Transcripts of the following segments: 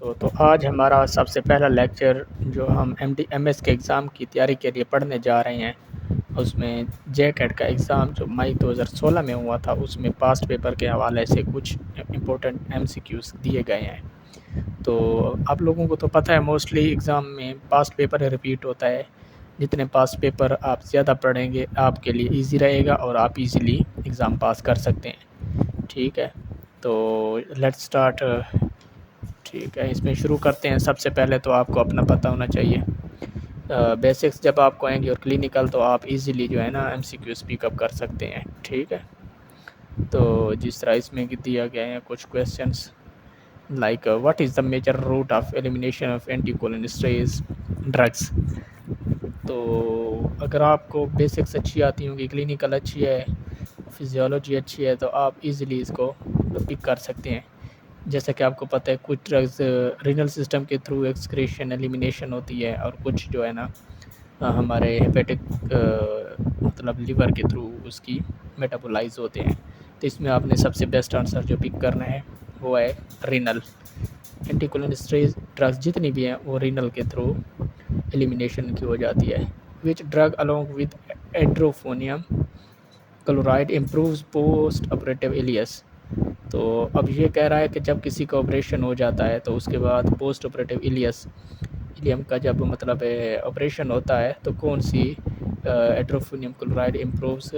तो आज हमारा सबसे पहला लेक्चर जो हम एमएस के एग्ज़ाम की तैयारी के लिए पढ़ने जा रहे हैं उसमें जेकेट का एग्ज़ाम जो मई 2016 में हुआ था उसमें पास्ट पेपर के हवाले से कुछ इम्पोर्टेंट एमसीक्यूज़ दिए गए हैं। तो आप लोगों को तो पता है मोस्टली एग्ज़ाम में पास्ट पेपर रिपीट होता है। जितने पास्ट पेपर आप ज़्यादा पढ़ेंगे आपके लिए ईजी रहेगा और आप इजीली एग्ज़ाम पास कर सकते हैं। ठीक है, तो लेट्स स्टार्ट। ठीक है, इसमें शुरू करते हैं। सबसे पहले तो आपको अपना पता होना चाहिए बेसिक्स जब आपको आएंगे और क्लिनिकल तो आप इजीली जो है ना एमसीक्यूज़ पिकअप कर सकते हैं। ठीक है, तो जिस तरह इसमें दिया गया है कुछ questions like what is the major route of elimination of anticholinesterase drugs. तो अगर आपको बेसिक्स अच्छी आती होंगी, क्लिनिकल अच्छी है, फिजियोलॉजी अच्छी है, तो आप इजीली इसको पिक कर सकते हैं। जैसा कि आपको पता है कुछ ड्रग्स रीनल सिस्टम के थ्रू एक्सक्रीशन एलिमिनेशन होती है और कुछ जो है ना हमारे हेपेटिक मतलब लिवर के थ्रू उसकी मेटाबोलाइज होते हैं। तो इसमें आपने सबसे बेस्ट आंसर जो पिक करना है वो है रीनल। एंटीकोलिनेस्टेरेज ड्रग्स जितनी भी हैं वो रीनल के थ्रू एलिमिनेशन की हो जाती है। Which drug along with edrophonium chloride improves post operative ileus. तो अब ये कह रहा है कि जब किसी का ऑपरेशन हो जाता है तो उसके बाद पोस्ट ऑपरेटिव इलियम का जब मतलब ऑपरेशन होता है तो कौन सी एड्रोफोनियम क्लोराइड इम्प्रूव्स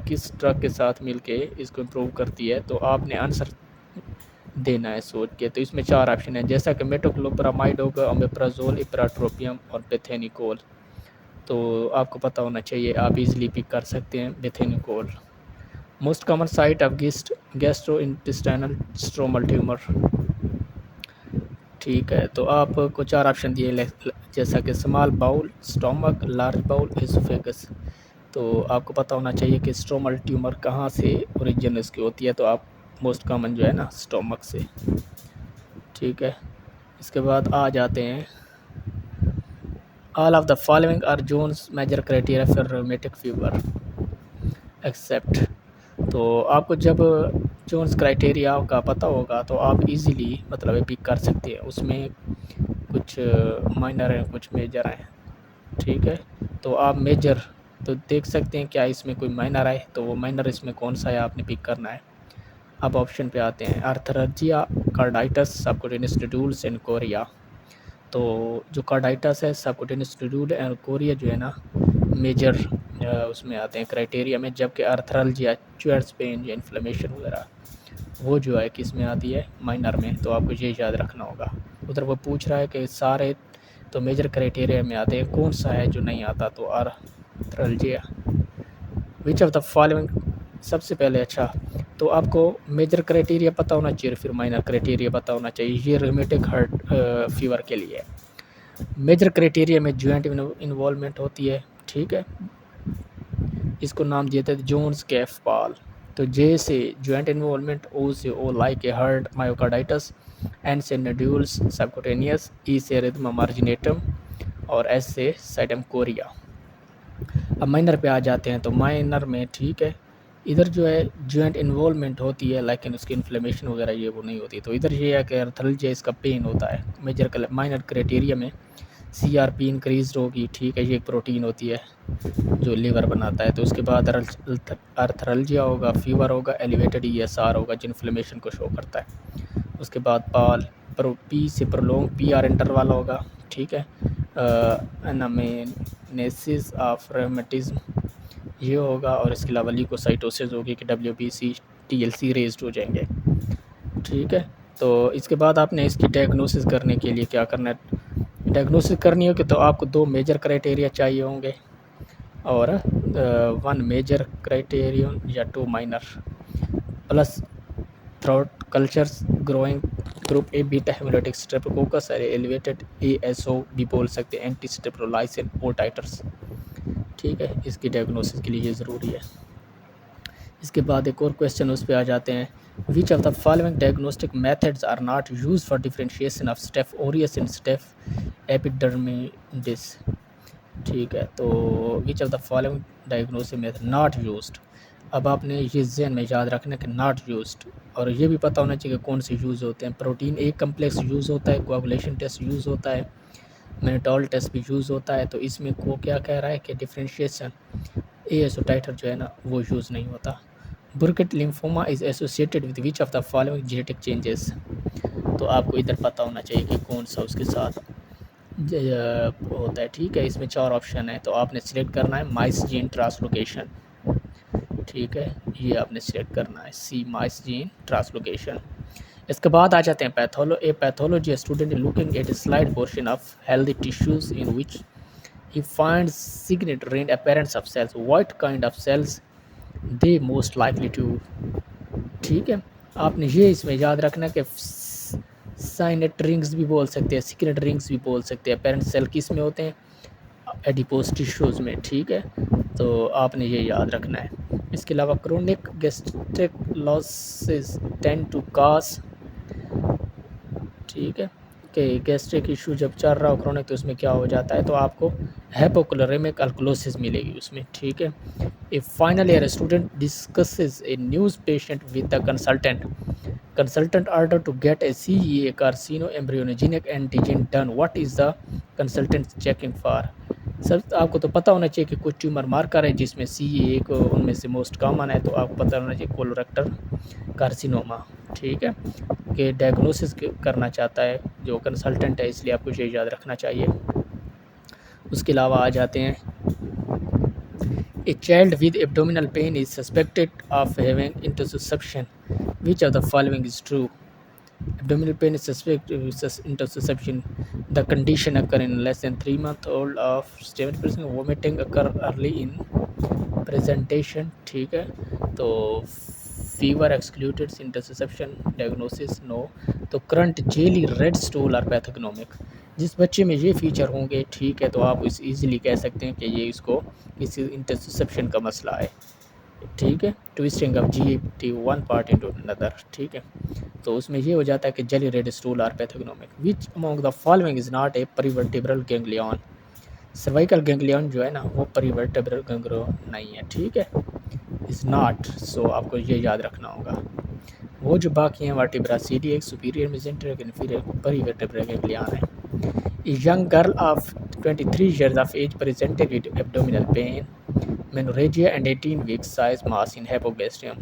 किस ड्रग के साथ मिलके इसको इम्प्रूव करती है। तो आपने आंसर देना है सोच के। तो इसमें 4 ऑप्शन है जैसा कि मेटोक्लोप्रामाइड होगा, ओमेप्राजोल, इप्राट्रोपियम और बेथेनिकोल। तो आपको पता होना चाहिए, आप इजीली पिक कर सकते हैं bethanechol. Most common site of gastrointestinal stromal tumour. ठीक है, तो आपको 4 ऑप्शन दिए जैसा कि small bowel, stomach, large bowel, oesophagus. तो आपको पता होना चाहिए कि स्ट्रोमल ट्यूमर कहाँ से ओरिजिन इसकी होती है। तो आप मोस्ट कॉमन जो है ना स्टोमक से। ठीक है, इसके बाद आ जाते हैं all of the following are Jones major criteria for rheumatic fever except. तो आपको जब जोन्स क्राइटेरिया का पता होगा तो आप इजीली मतलब पिक कर सकते हैं। उसमें कुछ माइनर हैं कुछ मेजर हैं। ठीक है, तो आप मेजर तो देख सकते हैं क्या इसमें कोई माइनर है, तो वो माइनर इसमें कौन सा है आपने पिक करना है। अब ऑप्शन पे आते हैं आर्थरालजिया, कार्डाइटिस, सबक्यूटेनियस नोडुल्स एंड कोरिया। तो जो कार्डाइटिस है, सबक्यूटेनियस नोडुल एंड कोरिया जो है ना मेजर उसमें आते हैं क्राइटेरिया में, जबकि आर्थरालजिया, चेस्ट पेन या इन्फ्लेमेशन वगैरह वो जो है किस में आती है माइनर में। तो आपको ये याद रखना होगा। उधर वो पूछ रहा है कि सारे तो मेजर क्राइटेरिया में आते हैं, कौन सा है जो नहीं आता। तो आर्थरालजिया। विच ऑफ द फॉलोइंग, सबसे पहले अच्छा तो आपको मेजर क्राइटेरिया पता होना चाहिए फिर माइनर क्राइटेरिया पता होना चाहिए। ये रूमेटिक हार्ट फीवर के लिए मेजर क्राइटेरिया में जॉइंट इन्वॉल्वमेंट होती है। ठीक है, इसको नाम दिए थे जोन्स कैफ पाल। तो जे से जॉइंट इन्वॉल्वमेंट, ओ से O like a heart myocarditis, N से नोड्यूल्स सबक्यूटेनियस, ई से रिदमा मार्जिनेटम और एस से सैडम कोरिया। अब माइनर पे आ जाते हैं। तो माइनर में ठीक है, इधर जो है जॉइंट इन्वॉल्वमेंट होती है लेकिन उसकी इन्फ्लेमेशन वगैरह ये वो नहीं होती। तो इधर ये है कि आर्थरालजिया इसका पेन होता है। मेजर माइनर क्राइटेरिया में सीआरपी इंक्रीज होगी। ठीक है, ये एक प्रोटीन होती है जो लीवर बनाता है। तो उसके बाद आर्थरालजिया होगा, फीवर होगा, एलिवेटेड ईएसआर होगा जो इन्फ्लेमेशन को शो करता है। उसके बाद पाल पी से प्रोलोंग पी आर इंटरवल होगा। ठीक है, एनामेनेसिस ऑफ रेमेटिज्म ये होगा और इसके अलावा ल्यूकोसाइटोसिस होगी कि डब्ल्यूबीसी टीएलसी रेज्ड हो जाएंगे। ठीक है, तो इसके बाद आपने इसकी डायग्नोसिस करने के लिए क्या करना है। डायग्नोसिस करनी हो कि तो आपको 2 मेजर क्राइटेरिया चाहिए होंगे और 1 मेजर क्राइटेरियन या 2 minor plus throat cultures growing group A beta hemolytic Streptococcus और एलिवेटेड एएसओ भी बोल सकते हैं, एंटी स्टेप्रोलाइसिन ओ टाइटर्स। ठीक है, इसकी डायग्नोसिस के लिए ये ज़रूरी है। इसके बाद एक और क्वेश्चन उस पर आ जाते हैं। Which of the following diagnostic methods are not use for differentiation of staph aureus in staph epidermidis. ठीक है, तो which of the following diagnosis method not used. अब आपने ये ज़हन में याद रखना कि नॉट यूज्ड, और ये भी पता होना चाहिए कि कौन से यूज़ होते हैं। प्रोटीन ए कम्प्लेक्स यूज़ होता है, कोआगुलेशन टेस्ट यूज़ होता है, मैनिटोल टेस्ट भी यूज़ होता है। तो इसमें को क्या कह रहा है कि डिफरेंशिएशन एएसओ टाइटर जो है ना वो यूज़ नहीं होता। Burkitt lymphoma is associated with which of the following genetic changes. तो आपको इधर पता होना चाहिए कि कौन सा उसके साथ होता है। ठीक है, इसमें 4 ऑप्शन है, तो आपने सिलेक्ट करना है माइस जीन ट्रांसलोकेशन। ठीक है, ये आपने सिलेक्ट करना है सी, माइस जीन ट्रांसलोकेशन। इसके बाद आ जाते हैं a pathology student looking at a slide portion of healthy tissues in which he finds significant appearance of cells. What kind of cells they most likely to। ठीक है, आपने ये इसमें याद रखना कि साइनेट रिंग्स भी बोल सकते हैं, सीक्रेट रिंग्स भी बोल सकते हैं। पेरेंट सेल किस में होते हैं? एडिपोज टिश्यूज़ में। ठीक है, तो आपने ये याद रखना है। इसके अलावा chronic gastric losses tend to cause. ठीक है, कि गैस्ट्रिक इशू जब चल रहा हो क्रोनिक तो उसमें क्या हो जाता है, तो आपको हाइपोक्लोरेमिक अल्कलोसिस मिलेगी उसमें। ठीक है, a final year student discusses a news patient with the consultant order to get a CEA carcino embryogenic antigen done. What is the consultant checking for. Sir आपको तो पता होना चाहिए कि कुछ ट्यूमर मार्कर है जिसमें CEA को उनमें से मोस्ट कॉमन है, तो आपको पता होना चाहिए कोलोरेक्टल कार्सिनोमा। ठीक है, कि डायग्नोसिस करना चाहता है जो कंसल्टेंट है, इसलिए आपको ये याद रखना चाहिए। उसके अलावा आ जाते हैं, a child with abdominal pain is suspected of having interception, which of the following is true. Abdominal pain is suspected with intussusception. The condition occur in less than 3 months old of 70%. Vomiting occur early in presentation। ठीक है, तो fever excluded, interception diagnosis no. तो current jelly red stool और pathognomic, जिस बच्चे में ये feature होंगे, ठीक है, तो आप इस इजीली कह सकते हैं कि ये इसको किसी इंटरसेप्शन का मसला है। ठीक है, twisting of GFT one part into another. ठीक है, तो उसमें ये हो जाता है कि jelly red stool are pathognomonic. Which among the following is not a prevertebral ganglion. Cervical ganglion जो है ना वो परिवर्टिब्रल गैंग्लियन नहीं है। ठीक है, इज नॉट, सो आपको ये याद रखना होगा। वो जो बाकी हैं vertebra CDX superior mesenteric inferior prevertebral ganglion है। Young girl of 23 years of age presented with abdominal pain, menorrhagia and 18 weeks size mass in hypoglycemia।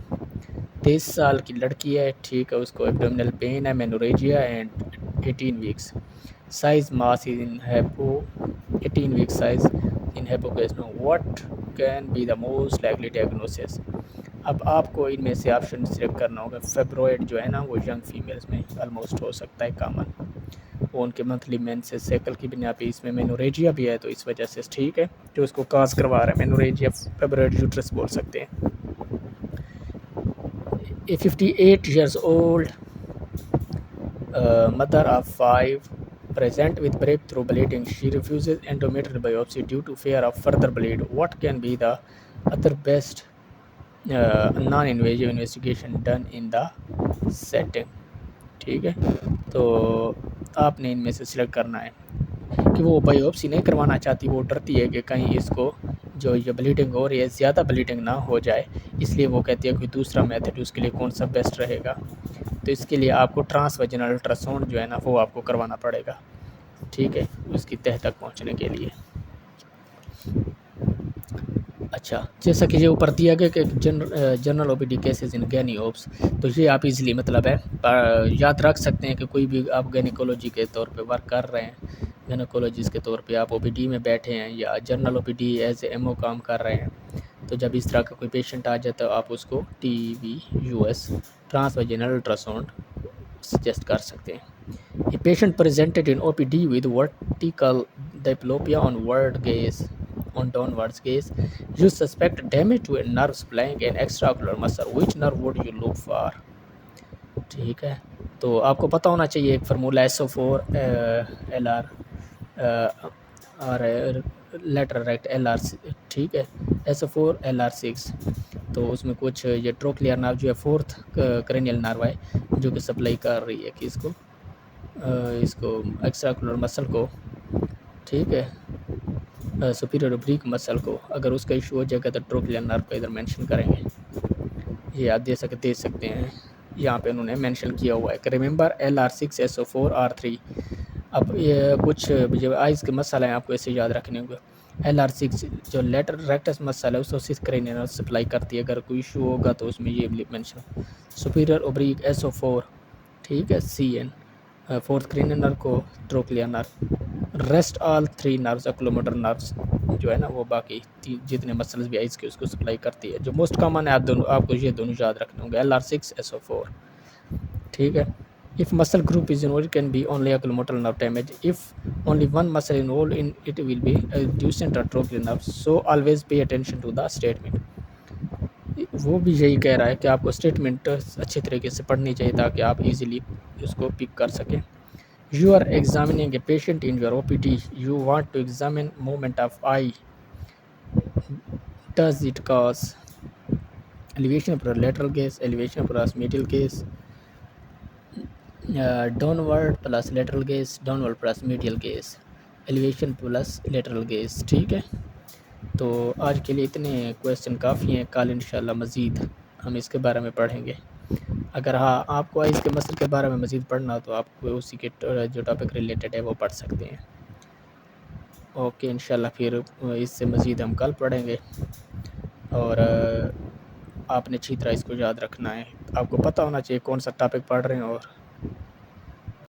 23 साल की लड़की है, ठीक है, उसको एब्डोमिनल पेन है, menorrhagia and 18 weeks size mass in हैपो 18 week size in hypogastrium. What can be the most likely diagnosis. अब आपको इनमें से ऑप्शन सिलेक्ट करना होगा। फेब्रॉइड जो है ना वो यंग फीमेल्स में ऑलमोस्ट हो सकता है कॉमन, वो उनके मंथली मेंसेस साइकिल की बिना पे। इसमें मेनोरेजिया भी है तो इस वजह से, ठीक है, जो उसको काज करवा रहा है मेनोरेजिया फेब्रॉइड यूट्रस बोल सकते हैं। A 58 years old mother of 5 present with breakthrough bleeding. She refuses endometrial biopsy due to fear of further bleed. What can be the other best non-invasive investigation done in the setting। ठीक है, तो आपने इनमें से select करना है कि वो बायोप्सी नहीं करवाना चाहती, वो डरती है कि कहीं इसको जो ये ब्लीडिंग हो रही है ज़्यादा ब्लीडिंग ना हो जाए, इसलिए वो कहती है कोई दूसरा मेथड उसके लिए कौन सा बेस्ट रहेगा। तो इसके लिए आपको ट्रांसवेजिनल अल्ट्रासाउंड जो है ना वो आपको करवाना पड़ेगा। ठीक है, उसकी तह तक पहुंचने के लिए। अच्छा, जैसा कि ये ऊपर दिया गया कि जनरल OPD केसेस इन गैनियोप्स, तो ये आप इजीली मतलब है याद रख सकते हैं कि कोई भी आप गैनिकोलॉजी के तौर पे वर्क कर रहे हैं, गैनिकोलॉजिस्ट के तौर पे आप OPD में बैठे हैं या जनरल OPD एज MO काम कर रहे हैं, तो जब इस तरह का कोई पेशेंट आ जाता है आप उसको TVUS ट्रांसवेजिनल अल्ट्रासाउंड सजेस्ट कर सकते हैं। A patient presented in OPD with vertical diplopia onward gauge on downwards gaze, you suspect damage to a nerve supplying an extraocular muscle. Which nerve would you look for। ठीक है, तो आपको पता होना चाहिए एक फार्मूला SO4 LR और letter right LR। ठीक है, SO4 LR6, तो उसमें कुछ ये ट्रोक्लियर नर्व जो है 4th क्रेनियल नर्व है जो कि सप्लाई कर रही है कि इसको एक्स्ट्राकुलर मसल को। ठीक है, सुपीरियर ओब्लिक मसल को, अगर उसका इशू हो जाएगा तो ट्रोक्लियर नर्व को इधर मेंशन करेंगे। ये आप दे सकते हैं, यहाँ पे उन्होंने मेंशन किया हुआ है कि रिमेंबर LR6SO4R3। अब ये कुछ जो आइस के मसाला है आपको ऐसे याद रखने होंगे। LR6 जो लेटर रेक्टस मसाला है उसको सिस्क्राइनर सप्लाई करती है, अगर कोई इशू होगा तो उसमें ये मेंशन। सुपीरियर ओब्लिक SO4, ठीक है, CN फोर्थ क्रेनियल को trochlear nerve, rest all 3 nerves oculomotor nerves जो है ना वो बाकी जितने मसल्स भी आइस के उसको सप्लाई करती है। जो मोस्ट कॉमन है आप दोनों आपको ये दोनों याद रखने होंगे, LR6SO4, ठीक है। If muscle group is involved, it can be only oculomotor nerve damage. If only one muscle involved in it will be reduced trochlear nerve. So always pay attention to the statement. वो भी यही कह रहा है कि आपको statement अच्छे तरीके से पढ़नी चाहिए ताकि आप इजीली उसको पिक कर सकें। You are examining a patient in your OPD. You want to examine movement of eye. Does it cause elevation for lateral gaze, elevation plus medial gaze, downward plus lateral gauge, downward plus medial gauge, elevation plus lateral gauge, ठीक है। तो आज के लिए इतने question काफ़ी हैं, कल इंशाल्लाह मज़ीद हम इसके बारे में पढ़ेंगे। अगर हाँ आपको आइस के मसल के बारे में मज़ीद पढ़ना हो तो आप उसी के जो टॉपिक रिलेटेड है वो पढ़ सकते हैं। ओके, इंशाल्लाह फिर इससे मज़ीद हम कल पढ़ेंगे। और आपने अच्छी तरह इसको याद रखना है, आपको पता होना चाहिए कौन सा टॉपिक पढ़ रहे हैं और